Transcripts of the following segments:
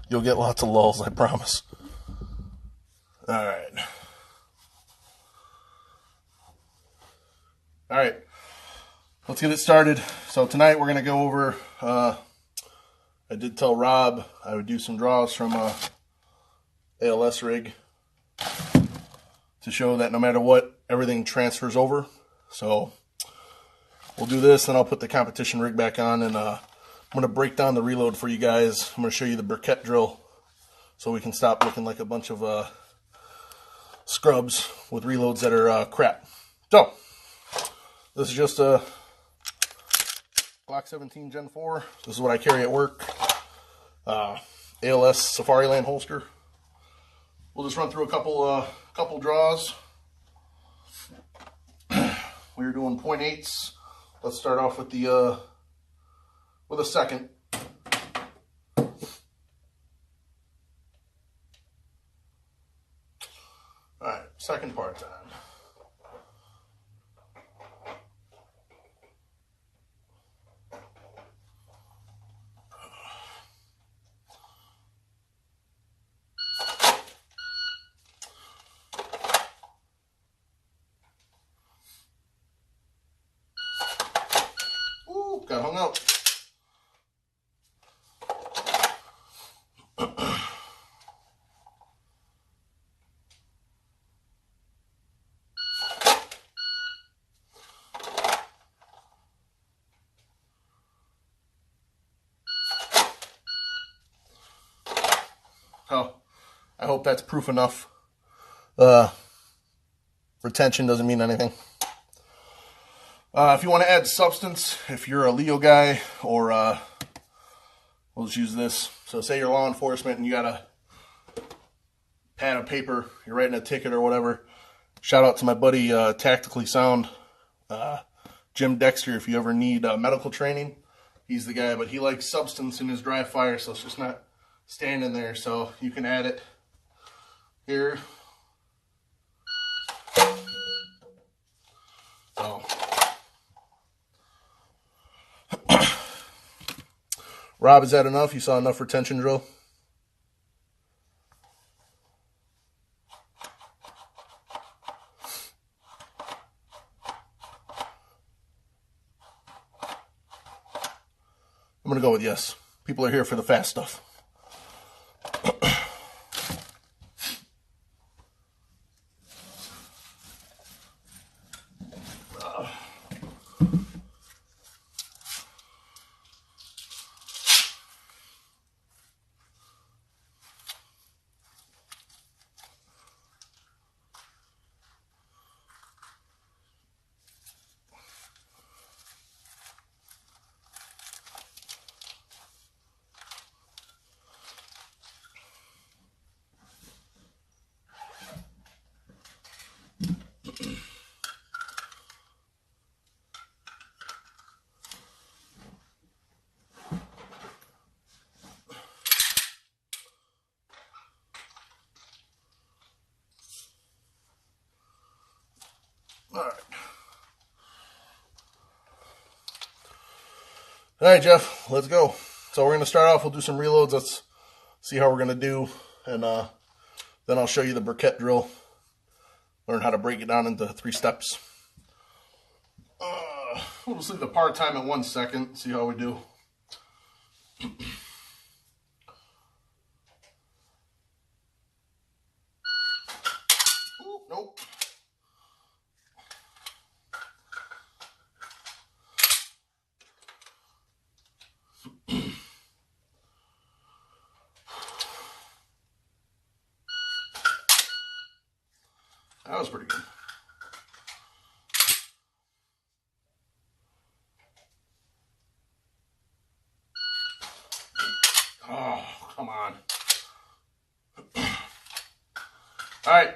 You'll get lots of lulls, I promise. Alright. Alright. Let's get it started. So tonight we're going to go over, I did tell Rob I would do some draws from a ALS rig to show that no matter what, everything transfers over. So we'll do this, then I'll put the competition rig back on, and I'm going to break down the reload for you guys. I'm going to show you the Burkett drill so we can stop looking like a bunch of scrubs with reloads that are crap. So, this is just a Glock 17 Gen 4. This is what I carry at work. ALS Safariland holster. We'll just run through a couple draws. We're doing .8s. Let's start off with the with a second. All right, second part time. Ooh, got hung out. So, I hope that's proof enough. Retention doesn't mean anything. If you want to add substance, if you're a Leo guy, or we'll just use this. So say you're law enforcement and you got a pad of paper, you're writing a ticket or whatever. Shout out to my buddy Tactically Sound, Jim Dexter, if you ever need medical training. He's the guy, but he likes substance in his dry fire, so it's just not standing there. So you can add it here. So Rob, is that enough? You saw enough retention drill? I'm going to go with yes. People are here for the fast stuff. All right, Jeff, let's go. So we're going to start off, we'll do some reloads. Let's see how we're going to do. And then I'll show you the Burkett drill. Learn how to break it down into 3 steps. We'll just leave the part time at 1 second. See how we do. Ooh, nope. That was pretty good. Oh, come on. All right.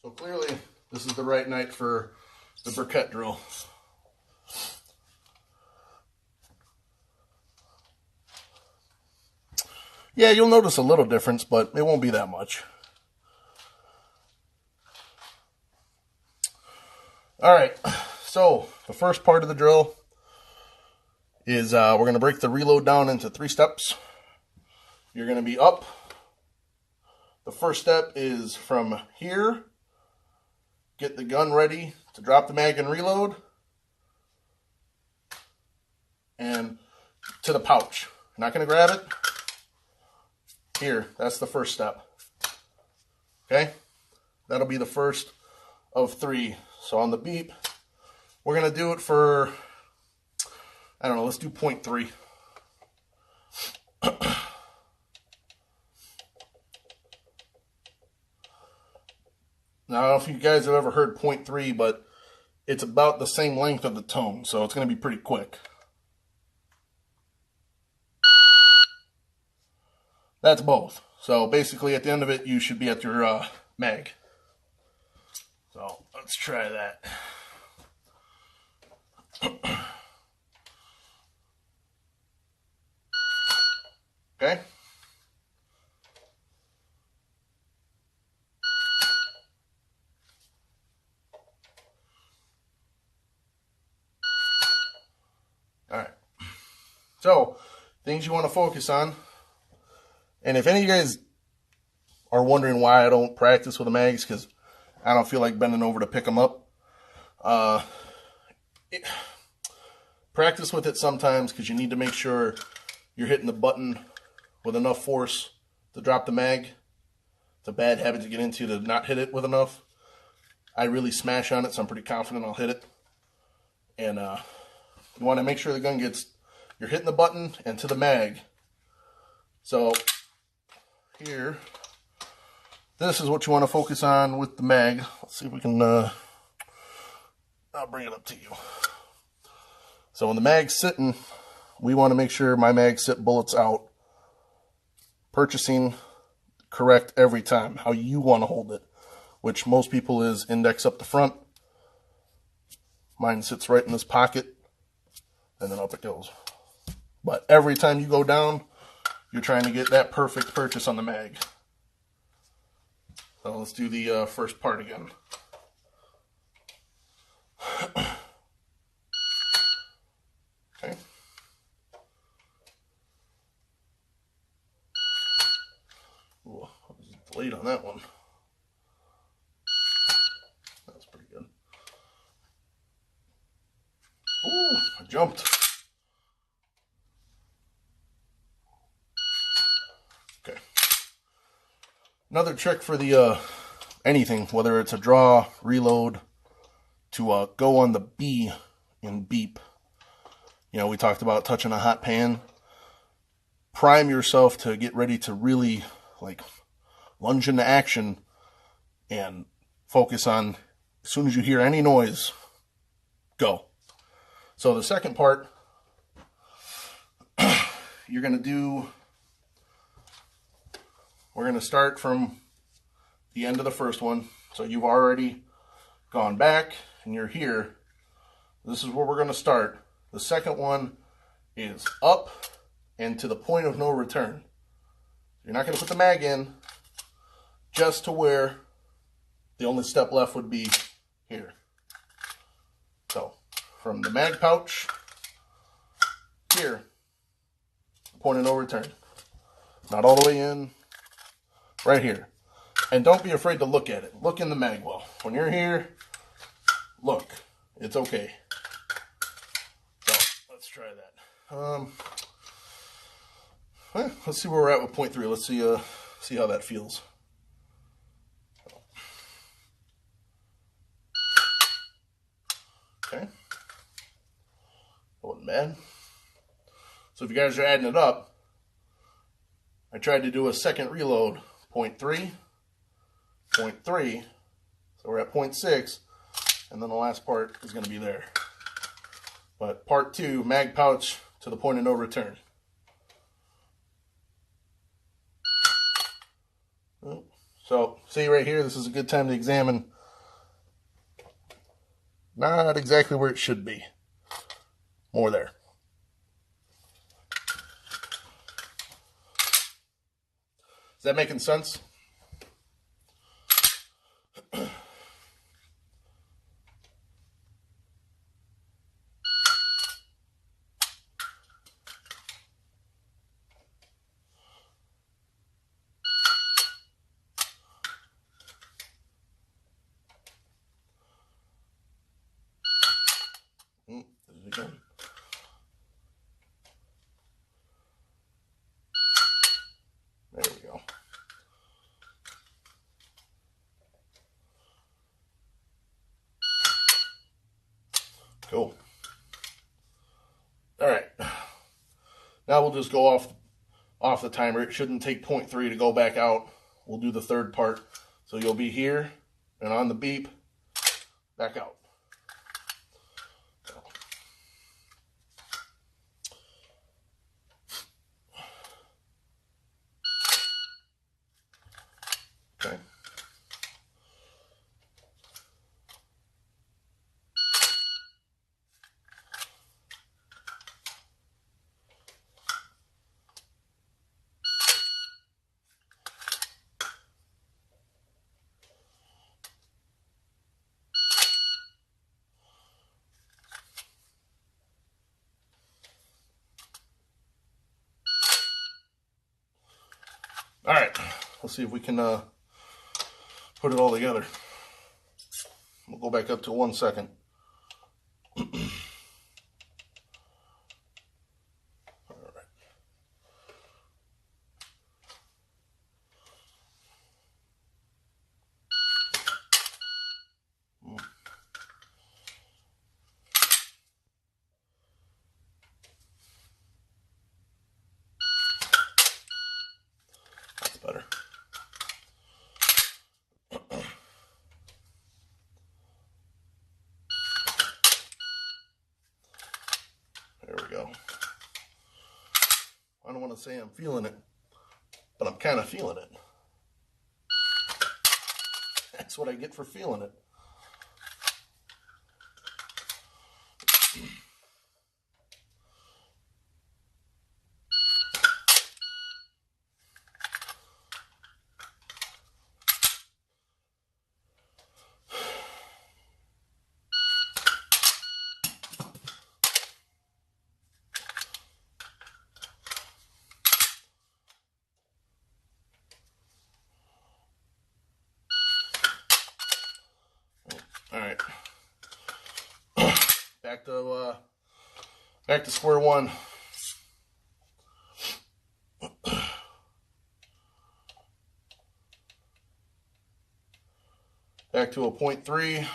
So clearly, this is the right night for the Burkett drill. Yeah, you'll notice a little difference, but it won't be that much. All right, so the first part of the drill is we're going to break the reload down into 3 steps. you're going to be up. The first step is from here, get the gun ready to drop the mag and reload, and to the pouch. You're not going to grab it. Here, that's the first step. Okay? That'll be the first of 3. So on the beep, we're going to do it for, I don't know, let's do 0.3. Now, I don't know if you guys have ever heard 0.3, but it's about the same length of the tone, so it's going to be pretty quick. That's both. So basically, at the end of it, you should be at your mag. So let's try that. Okay. All right. So, things you want to focus on. And if any of you guys are wondering why I don't practice with the mags, because I don't feel like bending over to pick them up. Practice with it sometimes because you need to make sure you're hitting the button with enough force to drop the mag. It's a bad habit to get into, to not hit it with enough. I really smash on it, so I'm pretty confident I'll hit it. And you want to make sure the gun gets, you're hitting the button and to the mag. So here, this is what you want to focus on with the mag. Let's see if we can, I'll bring it up to you. So when the mag's sitting, we want to make sure my mags sit bullets out. Purchasing correct every time, how you want to hold it, which most people is index up the front. Mine sits right in this pocket, and then up it goes. But every time you go down, you're trying to get that perfect purchase on the mag. So let's do the first part again. Okay. Ooh, I was delayed on that one. That was pretty good. Ooh, I jumped. Okay. Another trick for the anything, whether it's a draw, reload, to go on the B in beep. You know, we talked about touching a hot pan. Prime yourself to get ready to really, like, lunge into action and focus on, as soon as you hear any noise, go. So the second part, you're going to do, we're going to start from the end of the first one. So you've already gone back and you're here. This is where we're going to start. The second one is up and to the point of no return. You're not going to put the mag in, just to where the only step left would be here. So from the mag pouch here, point of no return. Not all the way in, right here. And don't be afraid to look at it. Look in the mag well. When you're here, look. It's okay. So let's try that. Let's see where we're at with 0.3. Let's see how that feels. Okay. Wasn't bad. So if you guys are adding it up, I tried to do a second reload. 0.3, 0.3. So we're at 0.6, and then the last part is going to be there. But part 2, mag pouch to the point of no return. So, see right here, this is a good time to examine. Not exactly where it should be. More there. Is that making sense? Now we'll just go off the timer. It shouldn't take 0.3 to go back out. We'll do the third part. So you'll be here, and on the beep, back out. Okay. All right, let's see if we can put it all together. We'll go back up to 1 second. All right. That's better. There we go. I don't want to say I'm feeling it, but I'm kind of feeling it. That's what I get for feeling it. All right, back to square one. Back to a 0.3.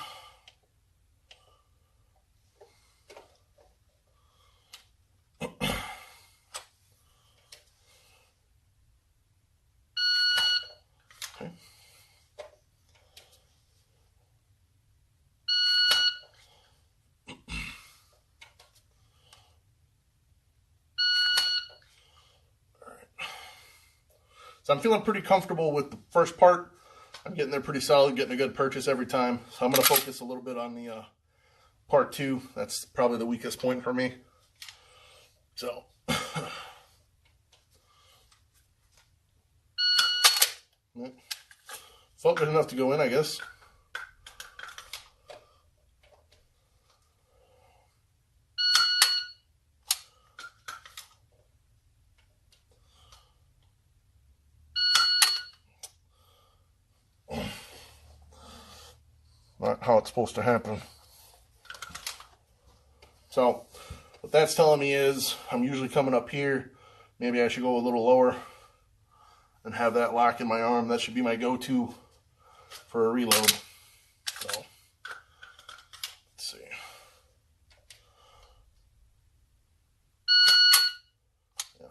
Okay. So I'm feeling pretty comfortable with the first part. I'm getting there pretty solid, getting a good purchase every time. So I'm going to focus a little bit on the part two. That's probably the weakest point for me. So felt good enough to go in, I guess. Not how it's supposed to happen. So what that's telling me is I'm usually coming up here. Maybe I should go a little lower and have that lock in my arm. That should be my go-to for a reload. So let's see. Yeah.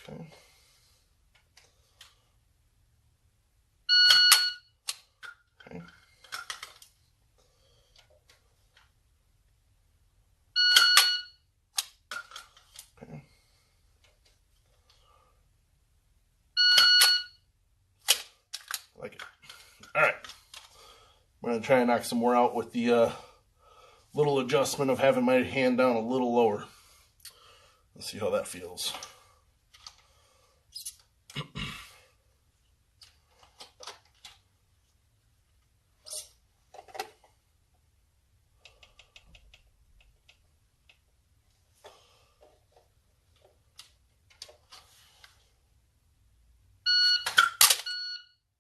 Okay. Okay. Okay. Like it. All right. I'm going to try and knock some more out with the little adjustment of having my hand down a little lower. Let's see how that feels.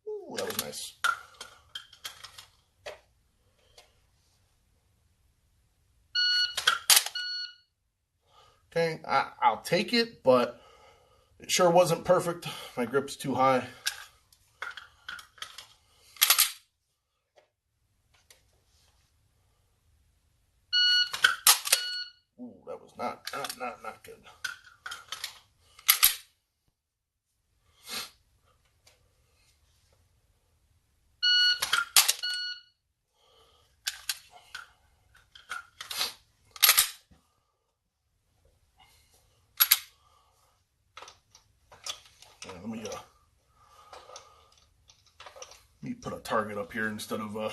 Ooh, that was nice. Okay, I'll take it, but It sure wasn't perfect. My grip's too high. Ooh, that was not good. Yeah, let me put a target up here instead of a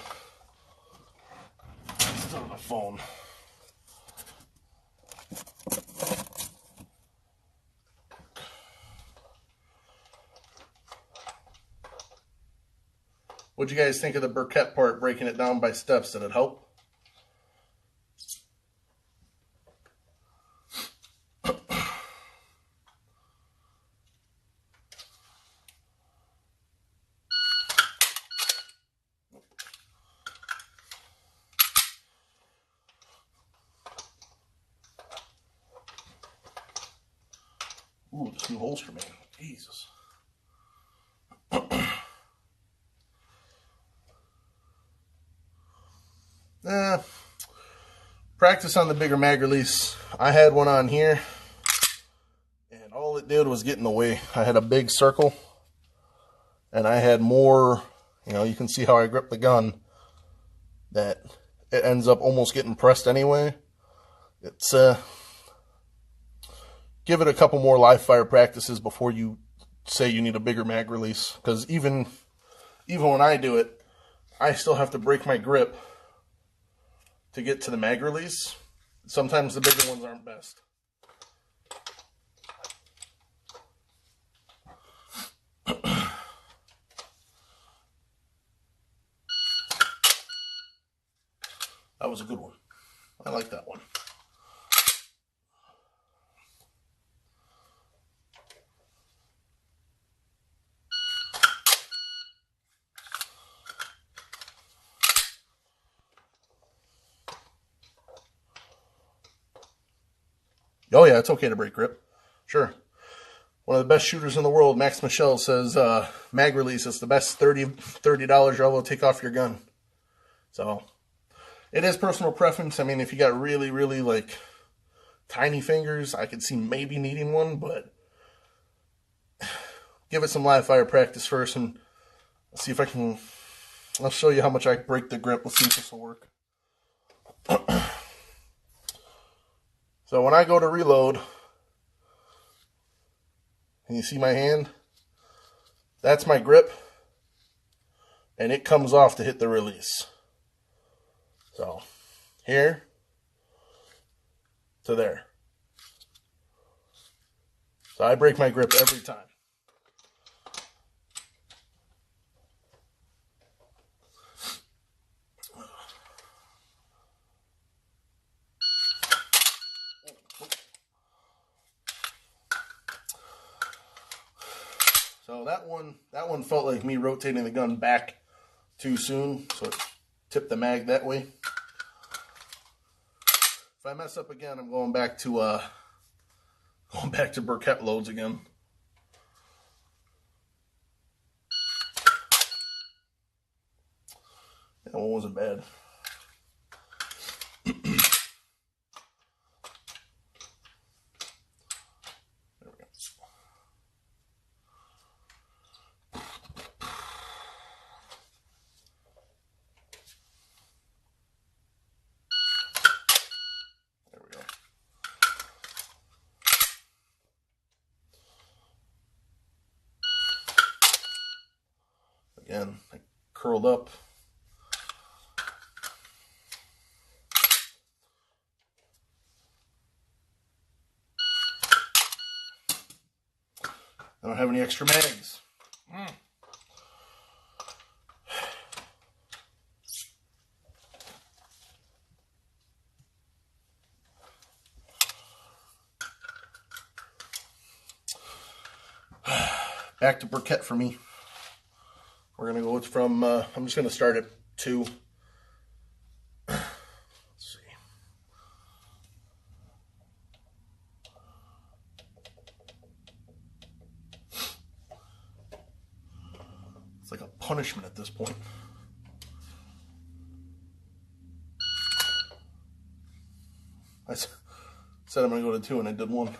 phone. What'd you guys think of the Burkett part, breaking it down by steps? Did it help? Ooh, this new holster, man. Jesus. Practice on the bigger mag release. I had one on here, and all it did was get in the way. I had a big circle, and I had more, you can see how I grip the gun, that it ends up almost getting pressed anyway. It's, give it a couple more live fire practices before you say you need a bigger mag release. Because even when I do it, I still have to break my grip to get to the mag release. Sometimes the bigger ones aren't best. That was a good one. I like that one. Oh yeah, it's okay to break grip. Sure. One of the best shooters in the world, Max Michel, says mag release is the best $30 you're able to take off your gun. So it is personal preference. I mean, if you got really, really like tiny fingers, I could see maybe needing one, but give it some live fire practice first, and let's see if I'll show you how much I break the grip. Let's see if this will work. So when I go to reload, and you see my hand, that's my grip, and it comes off to hit the release. So here to there. So I break my grip every time. So that one felt like me rotating the gun back too soon, so it tipped the mag that way. If I mess up again, I'm going back to Burkett loads again. That one wasn't bad. Again, I curled up. I don't have any extra mags. Back to Burkett for me. We're going to go from, I'm just going to start at 2. Let's see. It's like a punishment at this point. I said I'm going to go to 2 and I did 1.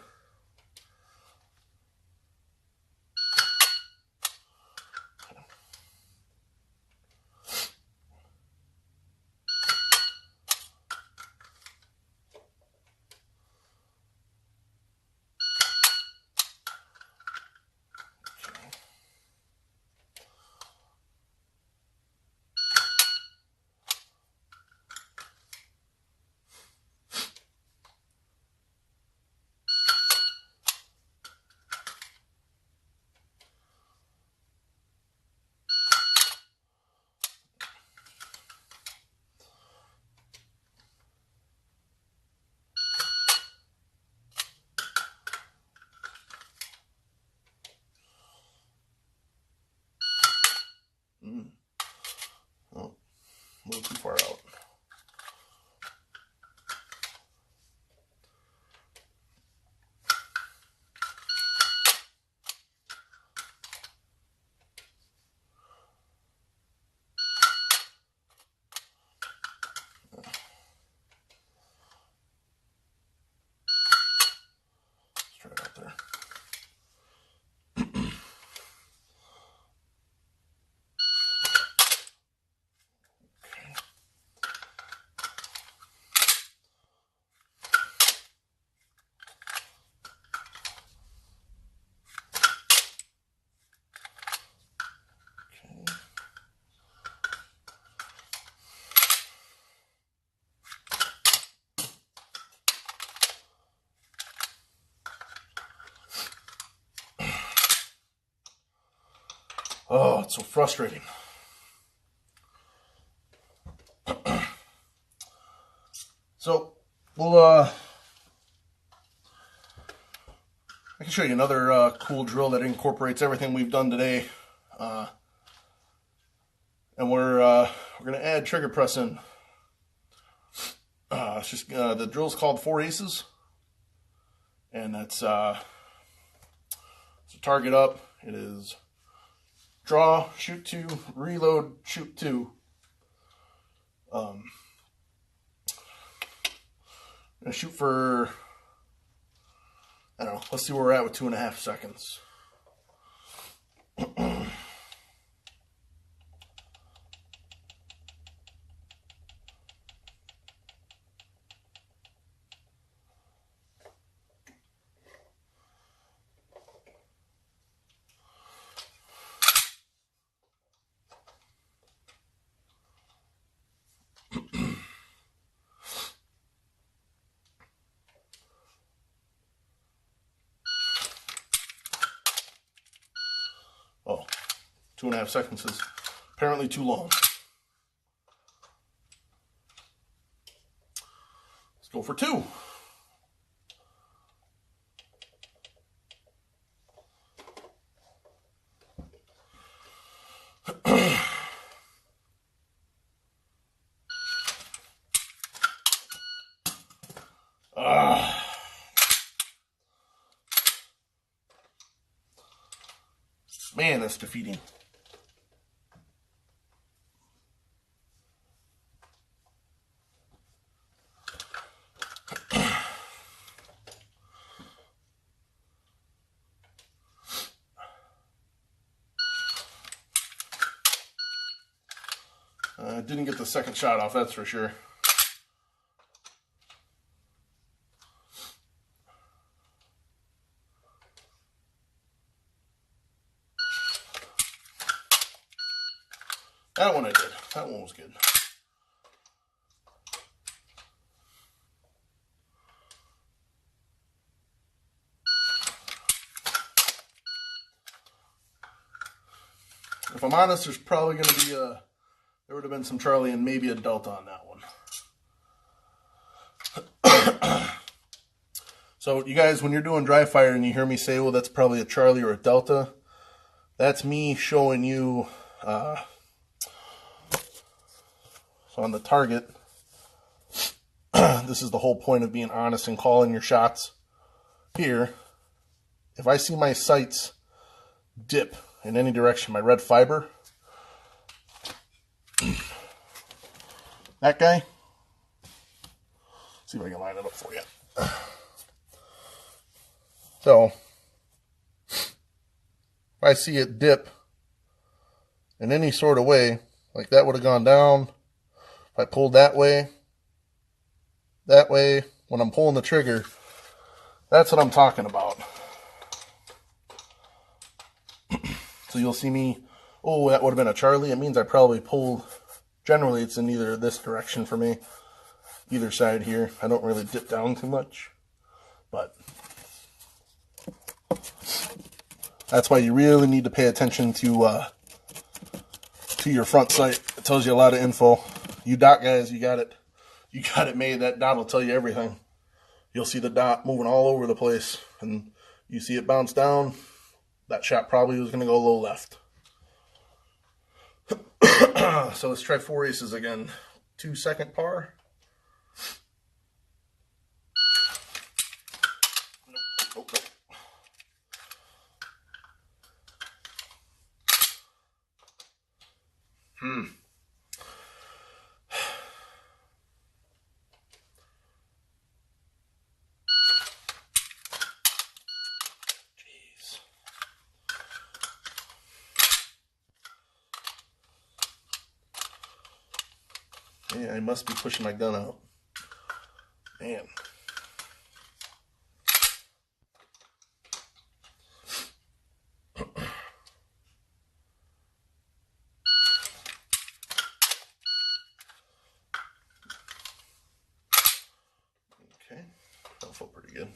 Oh, a little too far out. Let's try it out there. Oh, it's so frustrating. So, we'll, I can show you another cool drill that incorporates everything we've done today. And we're going to add trigger press in. It's just, the drill's called 4 aces. And that's, so target up, it is draw, shoot 2, reload, shoot 2. Gonna shoot for, I don't know, let's see where we're at with 2.5 seconds. Oh, 2.5 seconds is apparently too long. Let's go for 2. Man, that's defeating. Didn't get the second shot off, that's for sure. That one I did. That one was good. If I'm honest, there's probably going to be a... There would have been some Charlie and maybe a Delta on that one. So you guys, when you're doing dry fire and you hear me say, well, that's probably a Charlie or a Delta, that's me showing you... So on the target, this is the whole point of being honest and calling your shots. Here, if I see my sights dip in any direction, my red fiber, That guy. See if I can line it up for you. So, if I see it dip in any sort of way, like that would have gone down. If I pulled that way, when I'm pulling the trigger, that's what I'm talking about. So you'll see me, oh, that would have been a Charlie. It means I probably pulled, generally it's in either this direction for me, either side here. I don't really dip down too much, but that's why you really need to pay attention to your front sight. It tells you a lot of info. You dot guys, you got it made. That dot will tell you everything. You'll see the dot moving all over the place, and you see it bounce down. That shot probably was going to go low left. So let's try 4 aces again. 2-second par. Nope. Jeez. Yeah, I must be pushing my gun out. Man. Okay, that'll feel pretty good.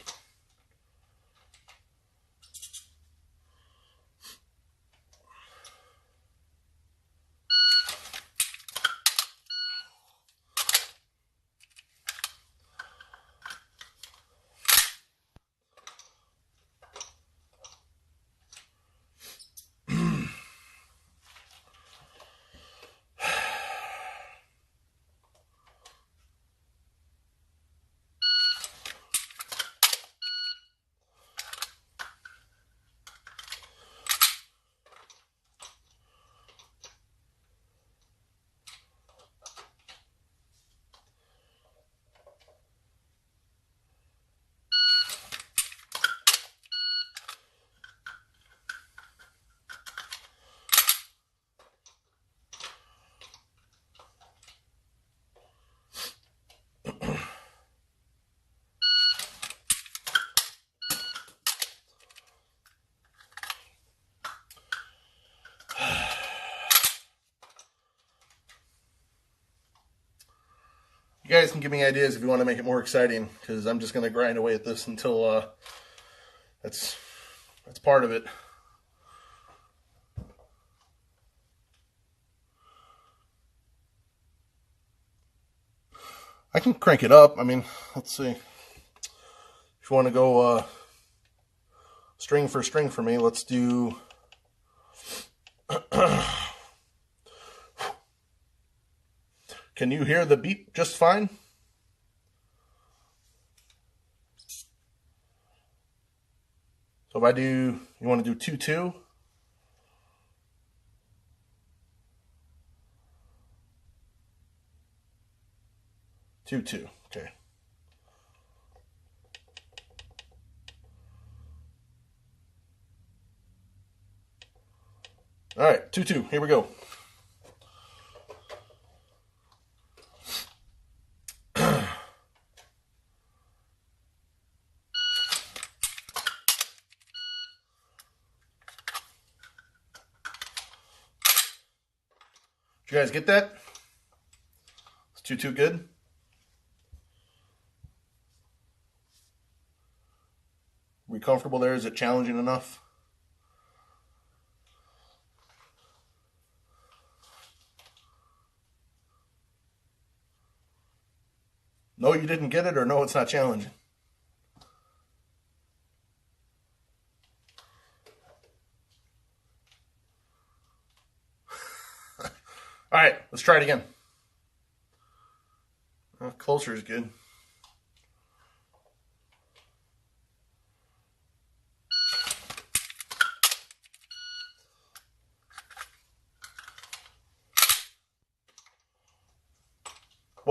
You guys can give me ideas if you want to make it more exciting, because I'm just going to grind away at this until that's part of it. I can crank it up. I mean, let's see. If you want to go string for string for me, let's do... Can you hear the beep just fine? So if I do, you want to do 2-2? Okay. All right, 2-2, here we go. Did you guys get that? Is 2-2 good? Are we comfortable there? Is it challenging enough? No, you didn't get it, or no, it's not challenging? All right, let's try it again. Closer is good.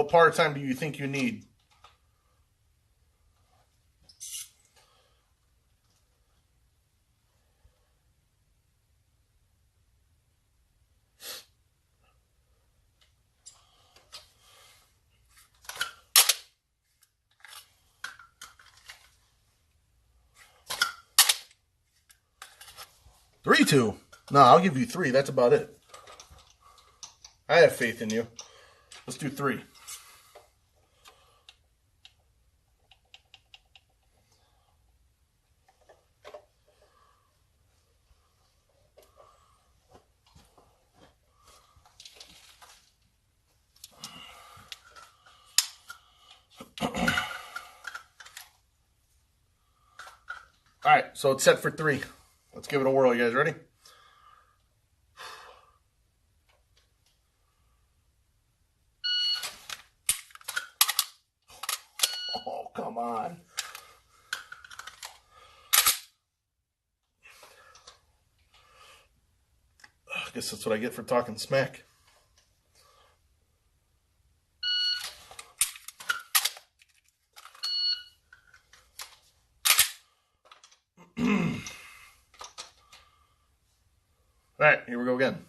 what part of time do you think you need? Three, two. No, I'll give you 3. That's about it. I have faith in you. Let's do 3. All right, so it's set for 3. Let's give it a whirl. You guys ready? Oh, come on. I guess that's what I get for talking smack. All right, here we go again.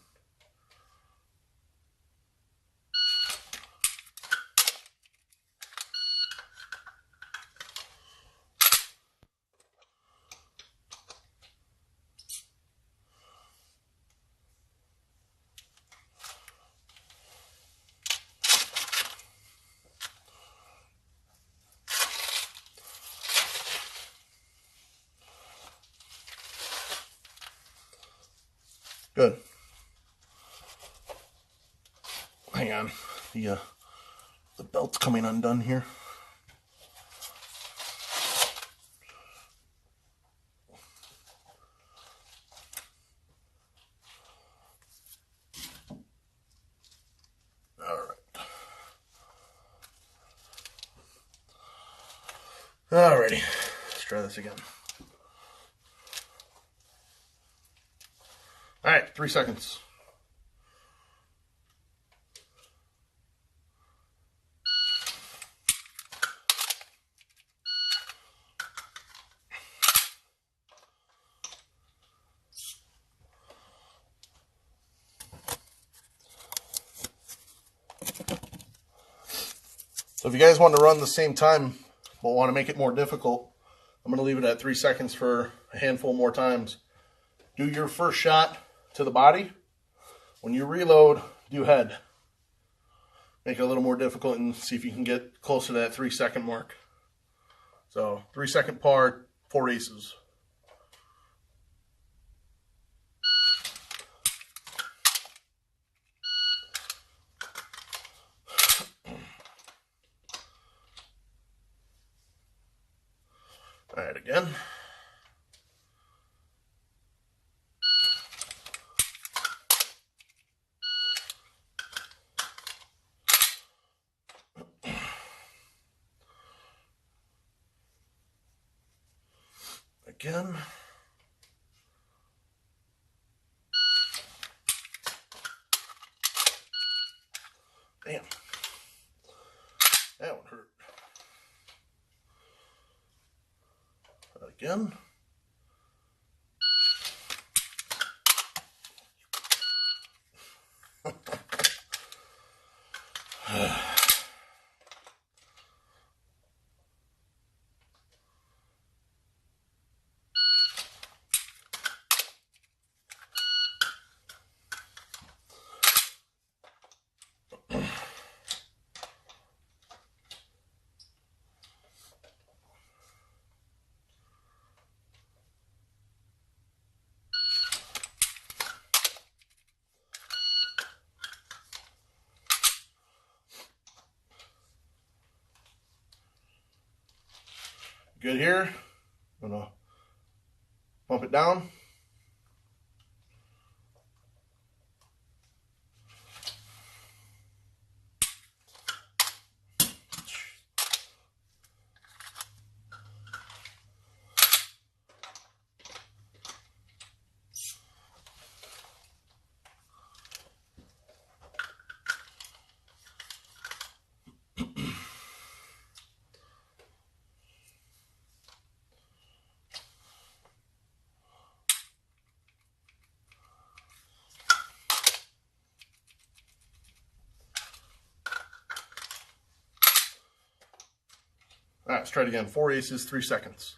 Good. Hang on. The belt's coming undone here. All right. Alrighty. Let's try this again. All right, 3 seconds. So if you guys want to run the same time, but want to make it more difficult, I'm going to leave it at 3 seconds for a handful more times. Do your first shot to the body. When you reload, do head. Make it a little more difficult and see if you can get close to that 3 second mark. So 3 second par, 4 aces. All right, again. Again. Damn. That one hurt. Again. Good here. I'm gonna bump it down. All right, let's try it again. 4 aces, 3 seconds.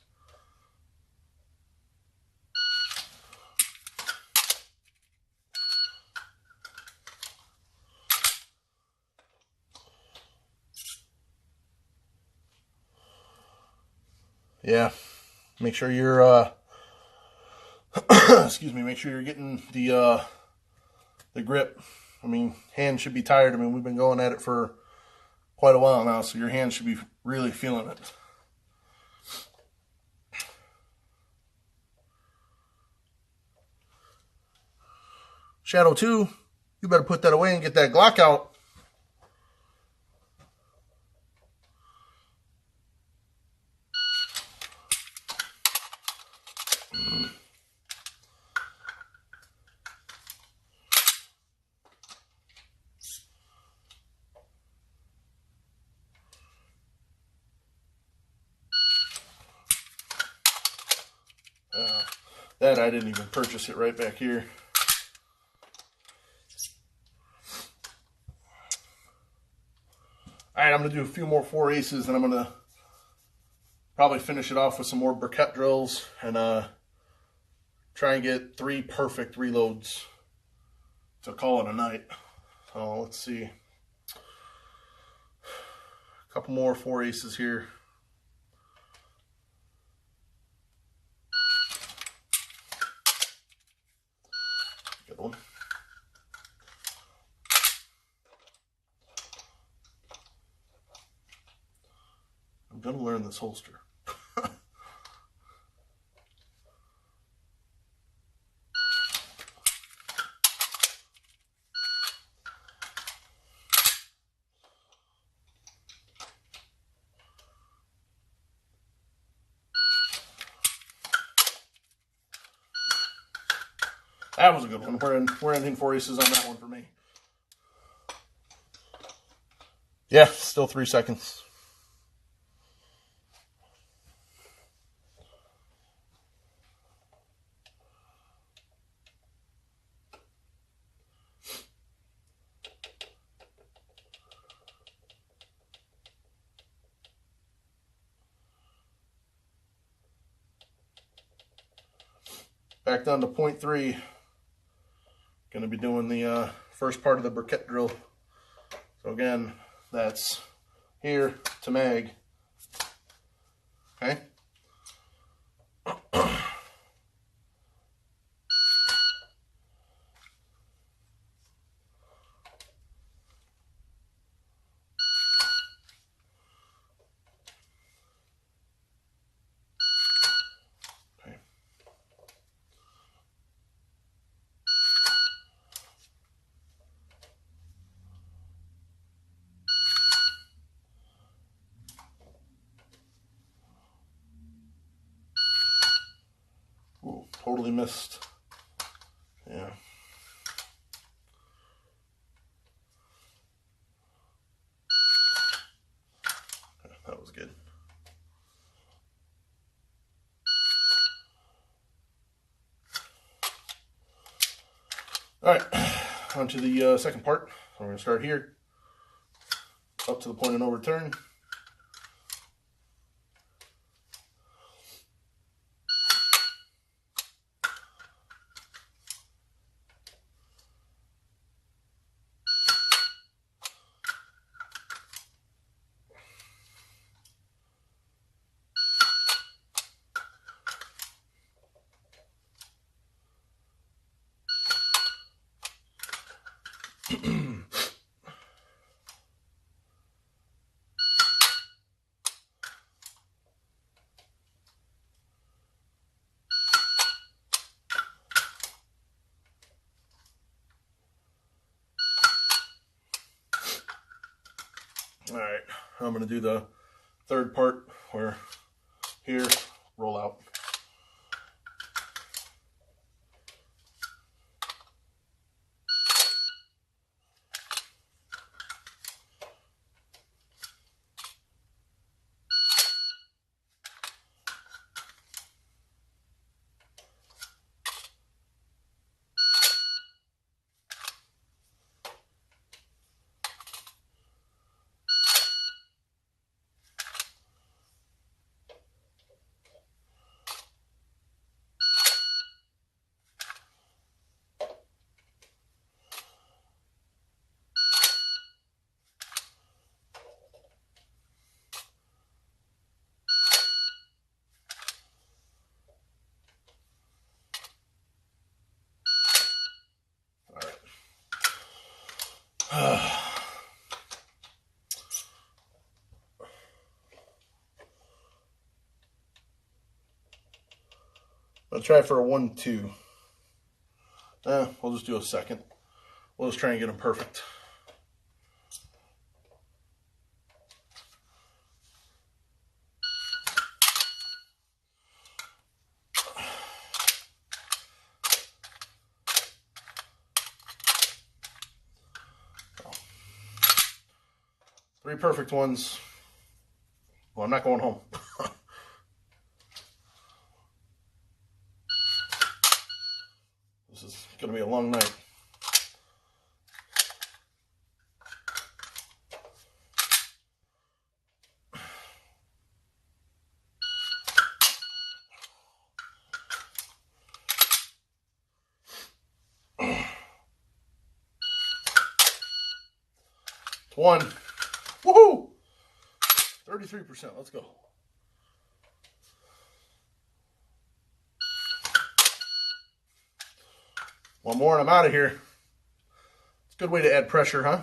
Yeah, make sure you're excuse me, make sure you're getting the grip. I mean, hands should be tired. I mean, we've been going at it for quite a while now, so your hands should be really feeling it. Shadow 2, you better put that away and get that Glock out. That I didn't even purchase it right back here. All right, I'm going to do a few more 4 aces, and I'm going to probably finish it off with some more Burkett drills and try and get 3 perfect reloads to call it a night. So let's see. A couple more 4 aces here. Good one. I'm going to learn this holster. That was a good one. We're ending 4 aces on that one for me. Yeah, still 3 seconds. Back down to 0.3. Going to be doing the first part of the Burkett drill. So again, that's here to mag. Okay. Ooh, totally missed. Yeah. That was good. All right, on to the second part. So we're going to start here, up to the point of no return. All right, I'm going to do the third part where here, roll out. I'll try for a 1-2. We'll just do a second. We'll just try and get them perfect. Three perfect ones. Well, I'm not going home. This is going to be a long night. One. Woohoo! 33%. Let's go. One more and I'm out of here. It's a good way to add pressure, huh?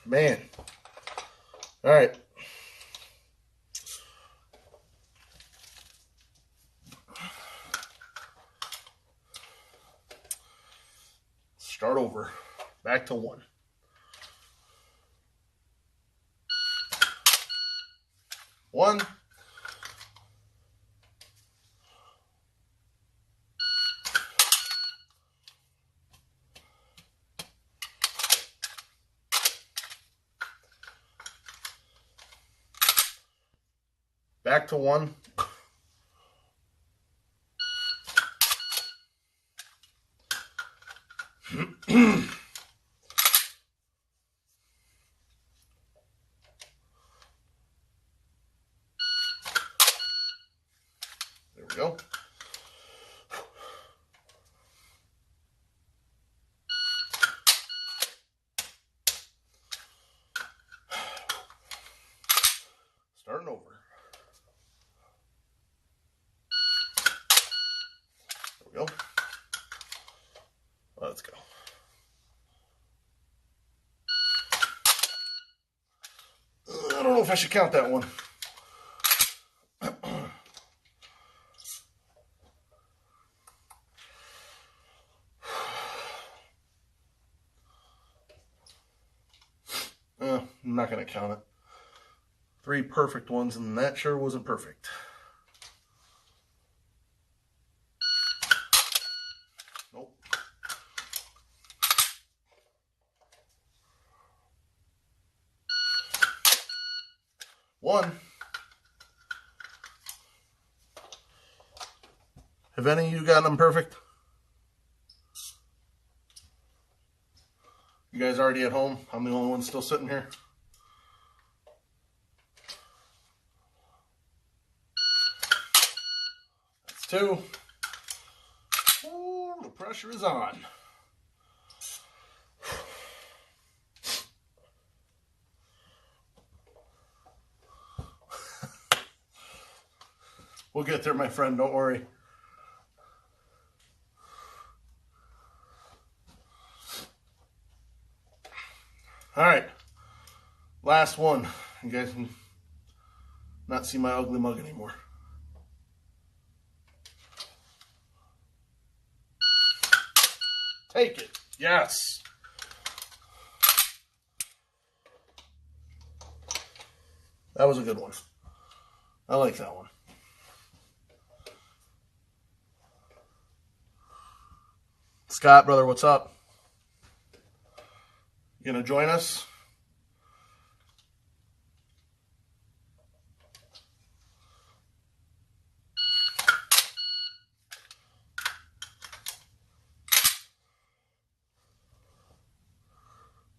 Man. All right. Start over. Back to 1. One. Back to 1. There we go. Starting over. There we go. Let's go. I don't know if I should count that one. I'm not going to count it. 3 perfect ones, and that sure wasn't perfect. Nope. One. Have any of you gotten them perfect? You guys already at home? I'm the only one still sitting here. That's 2. Ooh, the pressure is on. We'll get there, my friend. Don't worry. All right. Last one. You guys can not see my ugly mug anymore. Take it. Yes. That was a good one. I like that one. Scott, brother, what's up? You gonna join us?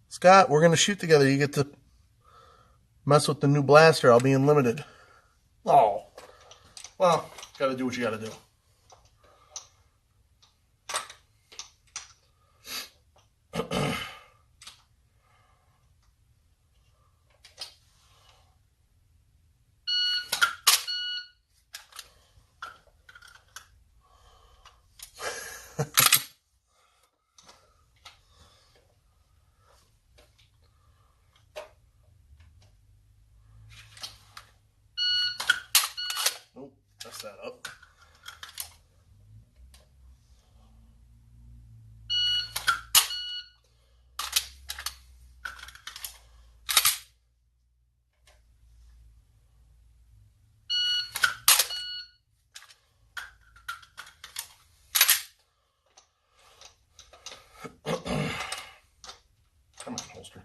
Scott, we're gonna shoot together. You get to mess with the new blaster. I'll be in limited. Oh, well, gotta do what you gotta do. that up. Come on, holster.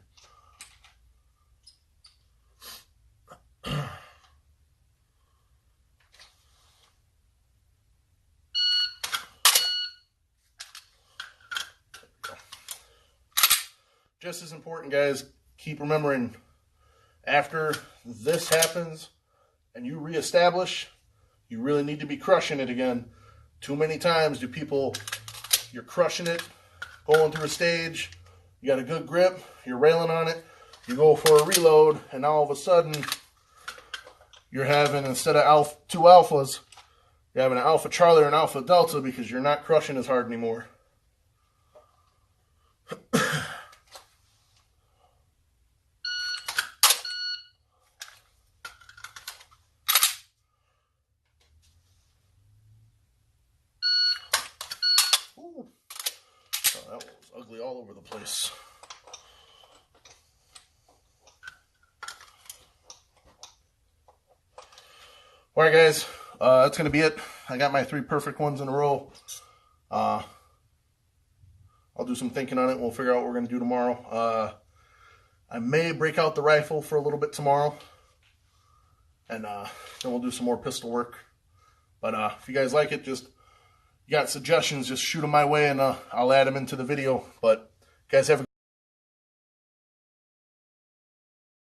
Just as important, guys, keep remembering, after this happens and you reestablish, you really need to be crushing it again. Too many times do people, you're crushing it, going through a stage, you got a good grip, you're railing on it, you go for a reload, and now all of a sudden, you're having, instead of two alphas, you're having an alpha Charlie or an alpha Delta because you're not crushing as hard anymore. Ooh. Oh, that was ugly all over the place. Alright guys, that's going to be it. I got my 3 perfect ones in a row. I'll do some thinking on it. We'll figure out what we're going to do tomorrow. I may break out the rifle for a little bit tomorrow. And then we'll do some more pistol work. But if you guys like it, you got suggestions, just shoot them my way and I'll add them into the video. But guys, have a